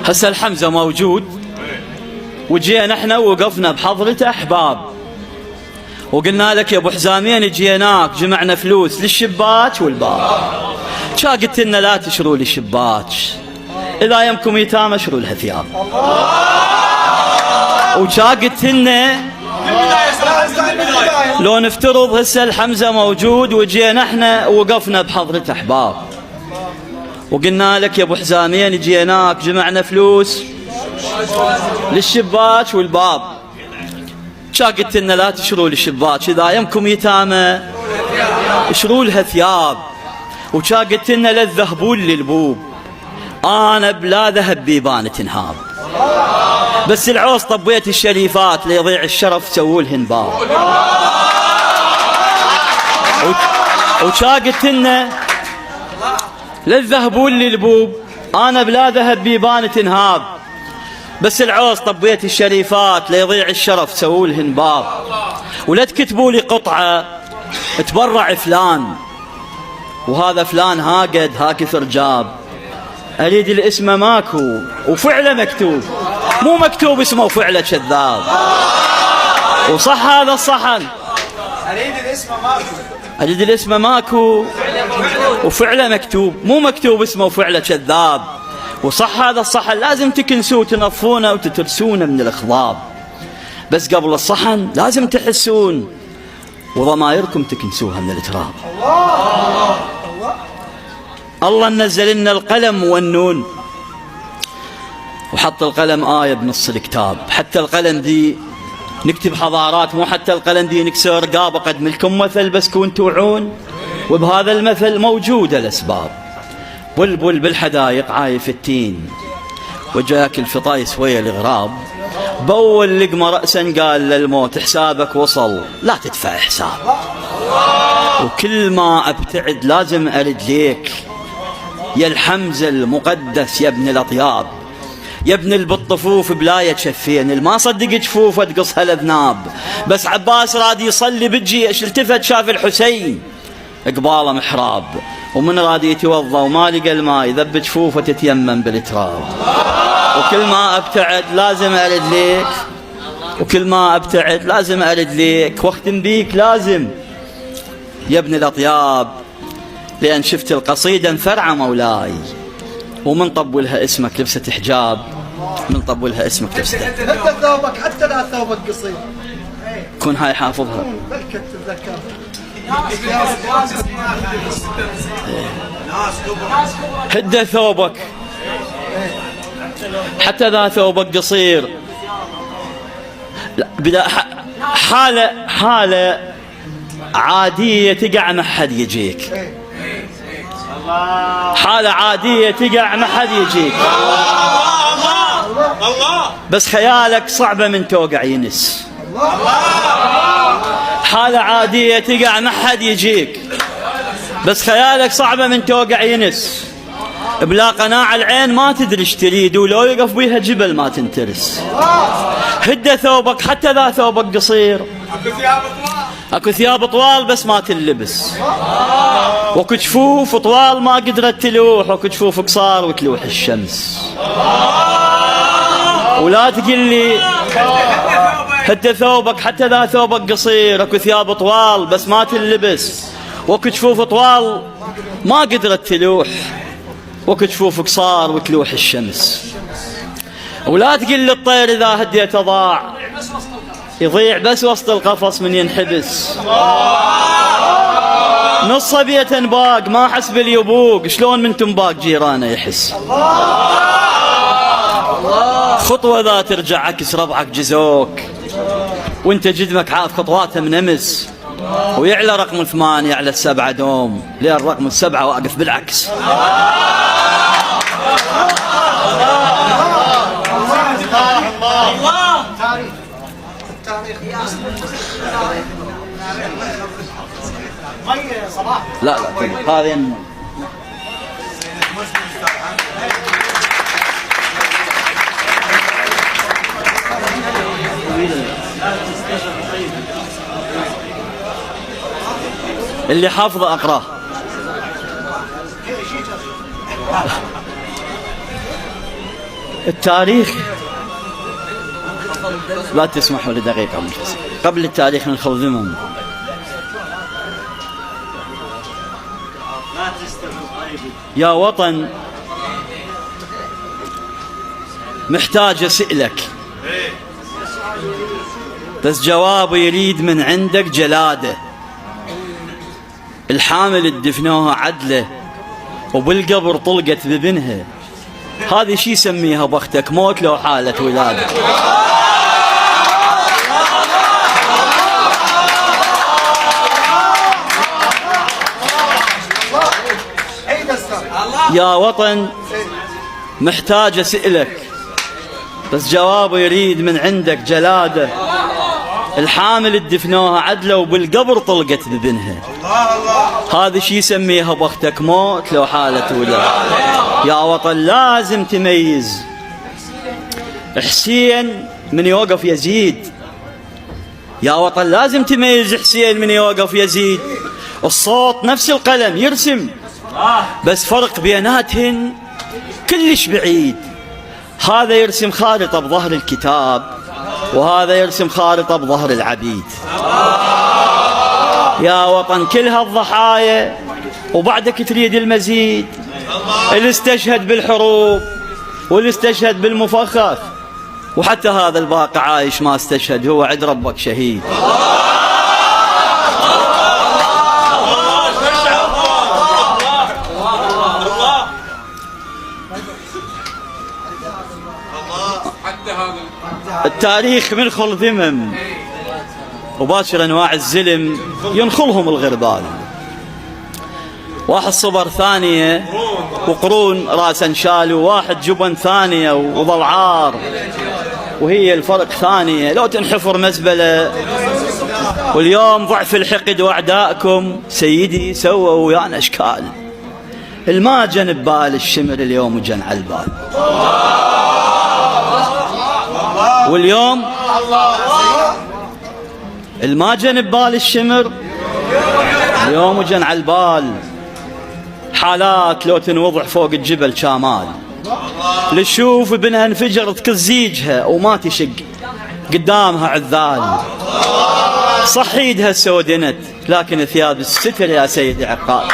هسه الحمزة موجود، وجينا احنا ووقفنا بحضرته احباب، وقلنا لك يا ابو حزامين جيناك جمعنا فلوس للشباك والباب. شا قلت لنا لا تشروا لي شباك، اذا يمكم يتامى اشروا لها ثياب. وشا قلت لنا لو نفترض هسه الحمزة موجود وجينا احنا ووقفنا بحضرته احباب، وقلنا لك يا ابو حزامين جيناك جمعنا فلوس للشباك والباب. شا قلت لنا لا تشروا لي شباك، اذا يمكم يتامى اشروا لها ثياب. وشا قلت لنا لا تذهبون للبوب، انا بلا ذهب بيبان تنهاب، بس العوز طبيت الشريفات ليضيع الشرف سووا لهن باب. وشا قلت لنا لا تذهبون للبوب، انا بلا ذهب بيبان تنهاب، بس العوز طبيت الشريفات ليضيع الشرف سووا لهن باب. ولا تكتبوا لي قطعه تبرع فلان، وهذا فلان هاقد ها كثر جاب، اريد الاسم ماكو وفعله مكتوب، مو مكتوب اسمه وفعله كذاب. وصح هذا الصحن، اريد الاسم ماكو وفعله مكتوب، مو مكتوب اسمه وفعله كذاب. وصح هذا الصحن، لازم تكنسوه تنظفونه وتترسونه من الاخضاب، بس قبل الصحن لازم تحسون وضمائركم تكنسوها من التراب. الله نزل لنا القلم والنون، وحط القلم آية بنص الكتاب. حتى القلم دي نكتب حضارات، مو حتى القلم دي نكسر رقاب. أقدم لكم مثل بس كون توعون، وبهذا المثل موجودة الأسباب. بلبل بالحدايق عايف التين، وجاك الفطايس ويا الغراب، بول لقمة رأسا قال للموت حسابك وصل لا تدفع حساب. وكل ما أبتعد لازم أرد ليك يا الحمزة المقدس يا ابن الأطياب، يا ابن البطفوف بلاية شفين، الما صدق جفوفه تقصها الأذناب. بس عباس راد يصلي بالجيش، التفت شاف الحسين قباله محراب، ومن راد يتوضى وما لقى الماء يذب جفوفه تتيمم بالتراب. وكل ما أبتعد لازم أرد ليك، وكل ما أبتعد لازم أرد ليك، واختم بيك لازم يا ابن الأطياب، لأن شفت القصيدة مفرعة مولاي، ومن طولها اسمك لبسة حجاب، من طولها اسمك لبسة حتى ثوبك، حتى لا ثوبك قصير كون هاي حافظها. بلكت تتذكر هد ثوبك حتى ذا ثوبك قصير. بدا حالة عادية تقع ما حد يجيك، حالة عادية تقع ما حد يجيك، بس خيالك صعبة من توقع ينس. حالة عادية تقع ما حد يجيك، بس خيالك صعبة من توقع ينس. بلا قناع العين ما تدري ايش تريد، ولو يقف بيها جبل ما تنترس. هد ثوبك حتى ذا ثوبك قصير، اكو ثياب طوال بس ما تلبس، واكو جفوف طوال ما قدرت تلوح، واكو جفوف قصار وتلوح الشمس. ولا تقل لي هد ثوبك حتى ذا ثوبك قصير، اكو ثياب طوال بس ما تلبس، واكو جفوف طوال ما قدرت تلوح، واكو جفوف قصار وتلوح الشمس. ولا تقل لي الطير اذا هديته ضاع، يضيع بس وسط القفص من ينحبس. نص بيت باق ما حس باليبوق، شلون من تنباق جيرانه يحس. خطوة ذا ترجع عكس ربعك جزوك، وانت جدمك عاف خطواته منمس، ويعلى رقم 8 على 7 دوم، ليه الرقم 7 واقف بالعكس. لا هذه اللي حافظه اقراه. التاريخ لا تسمحوا لدقيقة منفصلة قبل التاريخ نخل ذمم. يا وطن محتاج أسألك بس جوابه يريد من عندك جلادة. الحامل الدفنوها عدله وبالقبر طلقت ببنها، هذه شي يسميها بختك موت لو حالة ولادة. يا وطن محتاج أسألك بس جوابه يريد من عندك جلادة. الحامل الدفنوها عدله وبالقبر طلقت ببنها، هذا شي يسميها بختك موت لو حالة ولادة. يا وطن لازم تميز حسين من يوقف يزيد. يا وطن لازم تميز حسين من يوقف يزيد. الصوت نفس القلم يرسم بس فرق بيناتهن كلش بعيد. هذا يرسم خارطة بظهر الكتاب وهذا يرسم خارطة بظهر العبيد. يا وطن كل هالضحايا وبعدك تريد المزيد. اللي استشهد بالحروب واللي استشهد بالمفخخ وحتى هذا الباقي عايش ما استشهد، هو عند ربك شهيد. التاريخ منخل ذمم وباشر انواع الزلم ينخلهم الغربال. واحد صبر ثانية وقرون راسا شالوا، واحد جبن ثانية وظل عار، وهي الفرق ثانية لو تنحفر مزبلة. واليوم ضعف الحقد واعدائكم سيدي سووا ويانا اشكال. الما جن ببال الشمر اليوم وجن على البال. واليوم الما جن ببال الشمر اليوم وجن على البال. حالات لو تنوضع فوق الجبل شامال، لشوف ابنها انفجر تكزيجها وما تشق قدامها عذال. صح ايدها سودنت لكن ثياب الستر يا سيدي عقال.